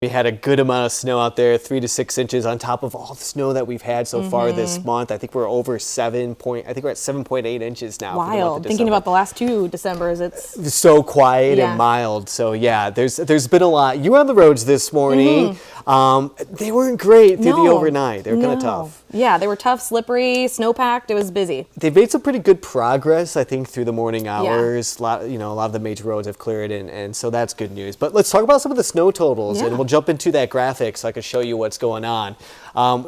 We had a good amount of snow out there, 3 to 6 inches on top of all the snow that we've had so far this month. I think we're over I think we're at 7.8 inches now. Wild. For the month of Thinking about the last 2 Decembers, it's so quiet and mild. So yeah, there's been a lot. You were on the roads this morning. They weren't great through the overnight. They were kind of tough. Yeah, they were tough, slippery, snow-packed. It was busy. They've made some pretty good progress, I think, through the morning hours. A lot of the major roads have cleared, and so that's good news. But let's talk about some of the snow totals, and we'll jump into that graphic so I can show you what's going on.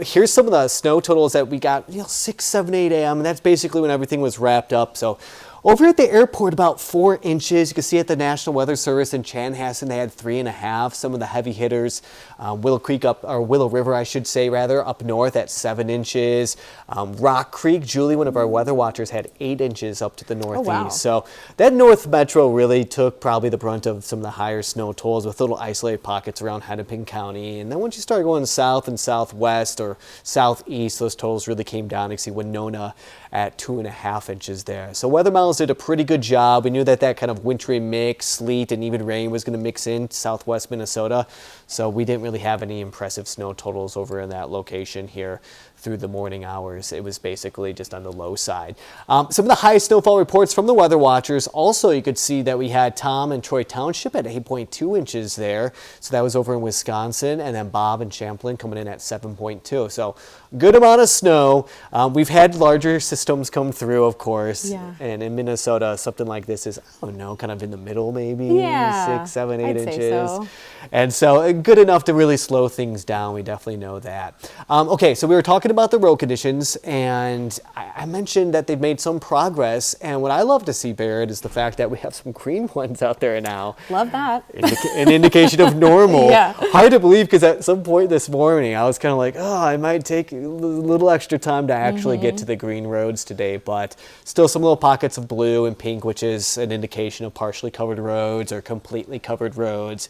Here's some of the snow totals that we got, 6, 7, 8 a.m., and that's basically when everything was wrapped up. So over at the airport, about 4 inches. You can see at the National Weather Service in Chanhassen, they had 3.5. Some of the heavy hitters, Willow River, I should say, rather, up north at 7 inches. Rock Creek, Julie, one of our weather watchers, had 8 inches up to the northeast. Oh, wow. So that North Metro really took probably the brunt of some of the higher snow totals with little isolated pockets around Hennepin County. And then once you start going south and southwest or southeast, those totals really came down. You can see Winona at 2.5 inches there. So weather models did a pretty good job. We knew that kind of wintry mix, sleet and even rain was going to mix in southwest Minnesota. So we didn't really have any impressive snow totals over in that location here through the morning hours. It was basically just on the low side. Some of the highest snowfall reports from the weather watchers. Also, you could see that we had Tom and Troy Township at 8.2 inches there. So that was over in Wisconsin. And then Bob and Champlain coming in at 7.2. So good amount of snow. We've had larger systems come through, of course. Yeah. And in Minnesota, something like this is, I don't know, kind of in the middle maybe. Yeah, 6, 7, 8 I'd inches. say so. And so good enough to really slow things down. We definitely know that. Okay, so we were talking about the road conditions, and I mentioned that they've made some progress. And what I love to see, Barrett, is the fact that we have some green ones out there now. Love that. An indication of normal. Yeah. Hard to believe, because at some point this morning, I was kind of like, I might take a little extra time to actually get to the green roads today. But still some little pockets of blue and pink, which is an indication of partially covered roads or completely covered roads.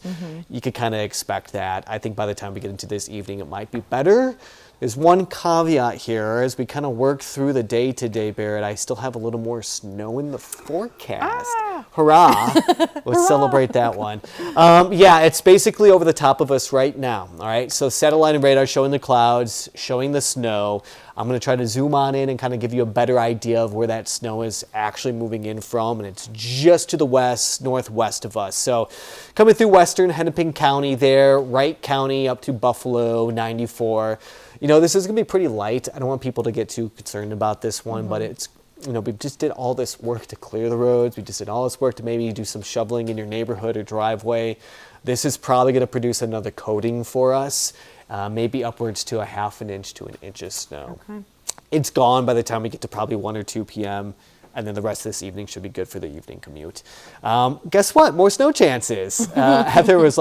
You could kind of expect that. I think by the time we get into this evening, it might be better. There's one caveat here. As we kind of work through the day today, Barrett, I still have a little more snow in the forecast. Hurrah. Let's celebrate that one. Yeah, it's basically over the top of us right now. All right, so satellite and radar showing the clouds, showing the snow. I'm going to try to zoom on in and kind of give you a better idea of where that snow is actually moving in from. And it's just to the west, northwest of us. So coming through western Hennepin County there, Wright County up to Buffalo, 94. This is going to be pretty light. I don't want people to get too concerned about this one, but it's, we just did all this work to clear the roads. We just did all this work to maybe do some shoveling in your neighborhood or driveway. This is probably going to produce another coating for us, maybe upwards to 1/2 inch to 1 inch of snow. Okay. It's gone by the time we get to probably 1 or 2 p.m., and then the rest of this evening should be good for the evening commute. Guess what? More snow chances. Heather was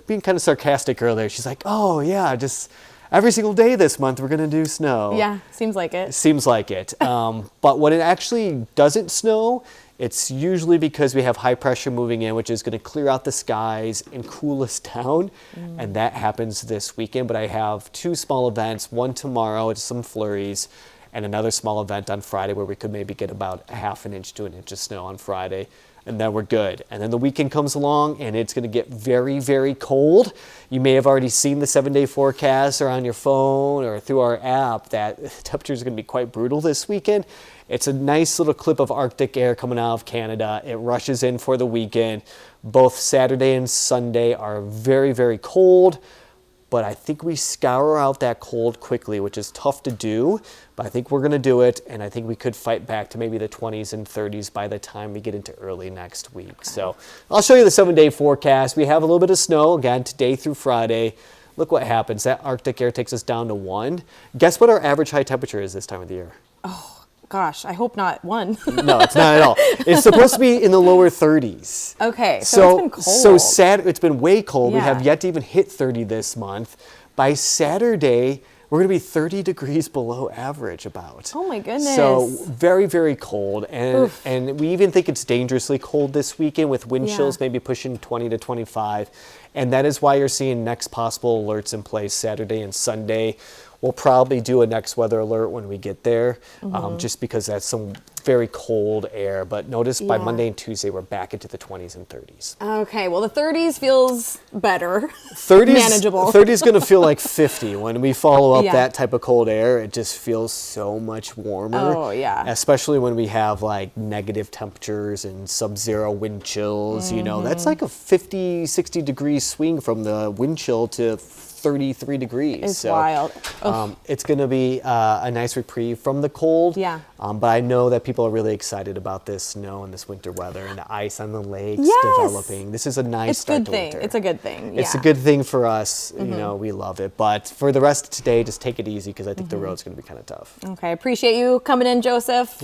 being kind of sarcastic earlier. She's like, oh, yeah, just every single day this month we're going to do snow. Yeah, seems like it. Seems like it. But when it actually doesn't snow, it's usually because we have high pressure moving in, which is going to clear out the skies and cool us down. And that happens this weekend. But I have 2 small events, one tomorrow, it's some flurries, and another small event on Friday where we could maybe get about 1/2 inch to 1 inch of snow on Friday. And then we're good. And then the weekend comes along and it's going to get very, very cold. You may have already seen the 7-day forecast or on your phone or through our app that temperatures are going to be quite brutal this weekend. It's a nice little clip of Arctic air coming out of Canada. It rushes in for the weekend. Both Saturday and Sunday are very, very cold. But I think we scour out that cold quickly, which is tough to do. But I think we're going to do it, and I think we could fight back to maybe the 20s and 30s by the time we get into early next week. Okay. So I'll show you the 7-day forecast. We have a little bit of snow, again, today through Friday. Look what happens. That Arctic air takes us down to 1. Guess what our average high temperature is this time of the year? Oh, gosh, I hope not 1. No, it's not at all. It's supposed to be in the lower 30s. Okay, so it's been cold. So it's been way cold. Yeah. We have yet to even hit 30 this month. By Saturday, we're going to be 30 degrees below average about. Oh my goodness. So very, very cold. And we even think it's dangerously cold this weekend with wind chills maybe pushing 20 to 25. And that is why you're seeing next possible alerts in place Saturday and Sunday. We'll probably do a next weather alert when we get there, just because that's some very cold air, but notice by Monday and Tuesday we're back into the 20s and 30s. Okay, well the 30s feels better. 30s, manageable. 30 is going to feel like 50 when we follow up that type of cold air. It just feels so much warmer. Oh yeah. Especially when we have like negative temperatures and sub-zero wind chills. You know, that's like a 50, 60 degree swing from the wind chill to 33 degrees. It's wild. It's going to be a nice reprieve from the cold. Yeah. But I know that people are really excited about this snow and this winter weather and the ice on the lakes developing. This is a nice start to winter. It's a good thing. It's a good thing for us. You know, we love it. But for the rest of today, just take it easy because I think the road's going to be kind of tough. Okay, appreciate you coming in, Joseph.